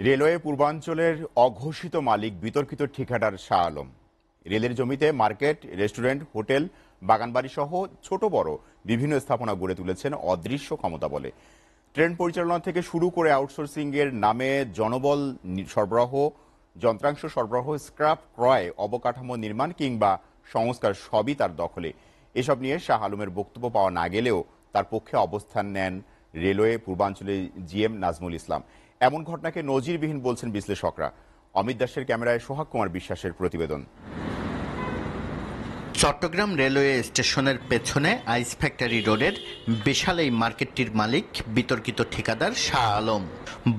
Railway পূর্বাঞ্চলের অঘোষিত মালিক বিতর্কিত ঠিকাদার শাহ আলম। রেলের জমিতে মার্কেট, রেস্টুরেন্ট, হোটেল, বাগানবাড়ি সহ ছোট বড় বিভিন্ন স্থাপনা গড়ে তুলেছেন অদৃশ্য ক্ষমতা বলে। ট্রেন পরিচালনা থেকে শুরু করে আউটসোর্সিং এর নামে জনবল সরবরাহ, যন্ত্রাংশ সরবরাহ, স্ক্র্যাপ ক্রয়, অবকাঠামো নির্মাণ কিংবা সংস্কার সবই তার দখলে। এসব নিয়ে শাহ আলমের বক্তব্য পাওয়া না গেলেও তার পক্ষে অবস্থান নেন রেলওয়ে পূর্বাঞ্চলের জিএম নাজমুল ইসলাম। এমন ঘটনাকে নজিরবিহীন বলছেন বিশ্লেষকরা। অমিত দাসের ক্যামেরায় সোহাগ কুমার বিশ্বাসের প্রতিবেদন। চট্টগ্রাম রেলওয়ে স্টেশনের পেছনে আইস ফ্যাক্টরি রোডের বিশাল এই মার্কেটটির মালিক বিতর্কিত ঠিকাদার শাহ আলম।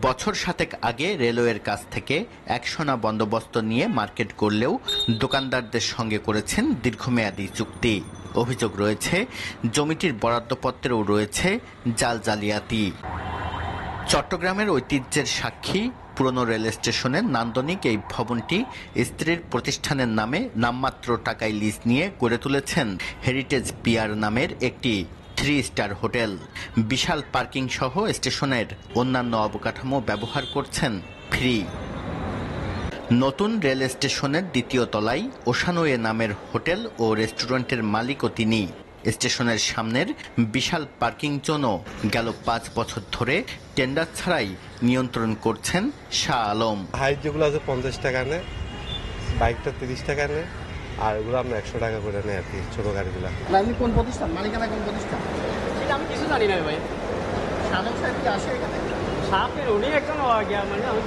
বছর 7 আগে রেলওয়ের কাছ থেকে একশোনা বন্দোবস্ত নিয়ে মার্কেট করলেও দোকানদারদের সঙ্গে করেছেন দীর্ঘমেয়াদী চুক্তি। অভিযোগ রয়েছে জমিটির বরাদ্দপত্রেও রয়েছে জাল জালিয়াতি। চট্টগ্রামের ঐতিহ্যের সাক্ষী পুরনো রেল স্টেশনের নান্দনিক এই ভবনটি স্ত্রীর প্রতিষ্ঠানের নামে নামমাত্র টাকায় লিজ নিয়ে গড়ে তুলেছেন হেরিটেজ পিয়ার নামের একটি 3 স্টার হোটেল। বিশাল পার্কিং সহ স্টেশনের অন্যান্য অবকাঠামো ব্যবহার করছেন ফ্রি। নতুন রেল স্টেশনের 2য় তলায় ওশানওয়ে নামের হোটেল ও রেস্টুরেন্টের মালিকও তিনি। স্টেশনের সামনের বিশাল পার্কিং জোনও গেল 5 বছর ধরে টেন্ডার ছাড়াই নিয়ন্ত্রণ করছেন শাহ আলম। হাইট যেগুলো আছে 50 টাকা নেয়, বাইকটা 30 টাকা নেয়, আর ওগুলো আমরা 100 টাকা করে নেয় আর কি, ছোট গাড়িগুলো। আপনি কোন প্রতিষ্ঠান, মালিকানা কোন প্রতিষ্ঠান? এটা আমি কিছু জানি না ভাই। শাহ সাহেব কি আসে এখানে? সাপের উনি একজন মানে আমি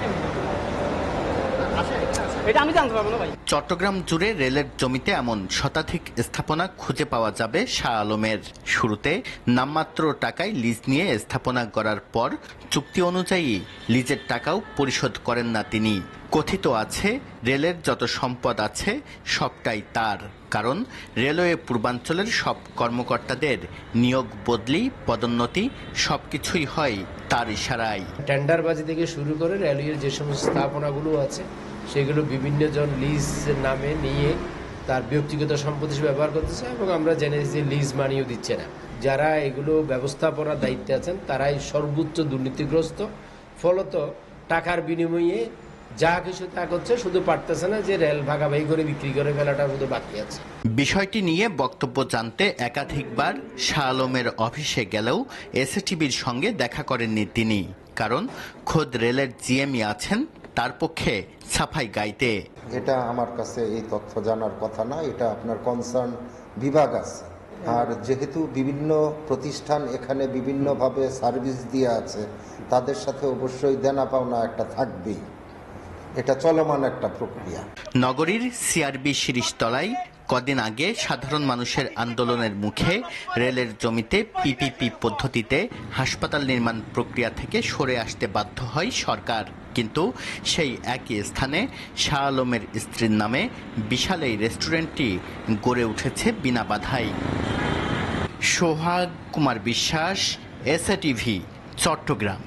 এটা আমি জানতে পারবো না ভাই। চট্টগ্রাম জুড়ে রেলের জমিতে এমন শতাধিক স্থাপনা খুঁজে পাওয়া যাবে শাহ আলমের। শুরুতে নামমাত্র টাকায় লিজ নিয়ে স্থাপনা গড়ার পর চুক্তি অনুযায়ী লিজের টাকাও পরিশোধ করেন না তিনি। কথিত আছে রেলের যত সম্পদ আছে সবটাই তার, কারণ রেলওয়ে পূর্বাঞ্চলের সব কর্মকর্তাদের নিয়োগ, বদলি, পদোন্নতি সবকিছুই হয় তার ইশারায়। টেন্ডারবাজি থেকে শুরু করে রেলওয়ের যে সমস্ত স্থাপনাগুলো আছে সেগুলো বিভিন্ন জন লিজ নামে নিয়ে তার ব্যক্তিগত সম্পদ হিসেবে ব্যবহার করতেছে, এবং আমরা জেনেছি যে লিজ মানিও দিচ্ছে না। যারা এগুলো ব্যবস্থাপনার দায়িত্বে আছেন তারাই সর্বোচ্চ দুর্নীতিগ্রস্ত। ফলত টাকার বিনিময়ে যা কিছু তা করছে, শুধু পারতেছে না যে রেল ভাগাভাগি করে বিক্রি করে ফেলাটা শুধু বাকি আছে। বিষয়টি নিয়ে বক্তব্য জানতে একাধিকবার শাহ আলমের অফিসে গেলেও এসএটিভির সঙ্গে দেখা করেননি তিনি, কারণ খোদ রেলের জিএমই আছেন তার পক্ষে সাফাই গাইতে। এটা আমার কাছে এই তথ্য জানার কথা না, এটা আপনার কনসার্ন বিভাগ আছে। আর যেহেতু বিভিন্ন প্রতিষ্ঠান এখানে বিভিন্নভাবে সার্ভিস দিয়ে আছে, তাদের সাথে অবশ্যই দেনা পাওনা একটা থাকবেই। এটা চলমান একটা প্রক্রিয়া। নগরীর সিআরবি শিরিষতলায় কদিন আগে সাধারণ মানুষের আন্দোলনের মুখে রেলের জমিতে পিপিপি পদ্ধতিতে হাসপাতাল নির্মাণ প্রক্রিয়া থেকে সরে আসতে বাধ্য হয় সরকার। কিন্তু সেই একই স্থানে শাহ আলমের স্ত্রীর নামে বিশাল এই রেস্টুরেন্টটি গড়ে উঠেছে বিনা বাধাই। সোহাগ কুমার বিশ্বাস, এসএটিভি, চট্টগ্রাম।